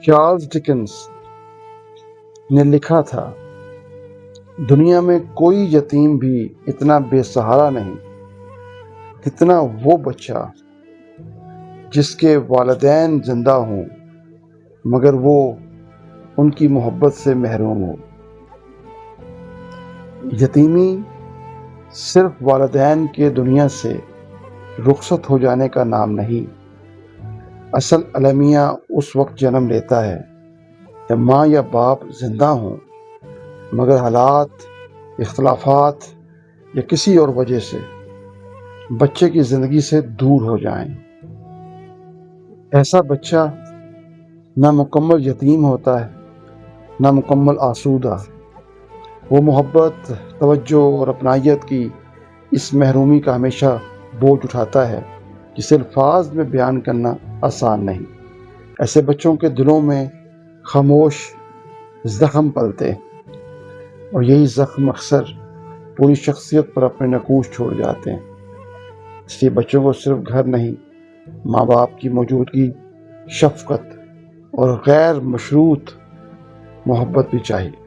Charles ڈکنس نے لکھا تھا، دنیا میں کوئی یتیم بھی اتنا بے سہارا نہیں جتنا وہ بچہ جس کے والدین زندہ ہوں مگر وہ ان کی محبت سے محروم ہو۔ یتیمی صرف والدین کے دنیا سے رخصت ہو جانے کا نام نہیں، اصل المیہ اس وقت جنم لیتا ہے جب ماں یا باپ زندہ ہوں مگر حالات، اختلافات یا کسی اور وجہ سے بچے کی زندگی سے دور ہو جائیں۔ ایسا بچہ نہ مکمل یتیم ہوتا ہے نہ مکمل آسودہ، وہ محبت، توجہ اور اپنائیت کی اس محرومی کا ہمیشہ بوجھ اٹھاتا ہے جسے الفاظ میں بیان کرنا آسان نہیں۔ ایسے بچوں کے دلوں میں خاموش زخم پلتے ہیں اور یہی زخم اکثر پوری شخصیت پر اپنے نقوش چھوڑ جاتے ہیں۔ اس لیے بچوں کو صرف گھر نہیں، ماں باپ کی موجودگی، شفقت اور غیر مشروط محبت بھی چاہیے۔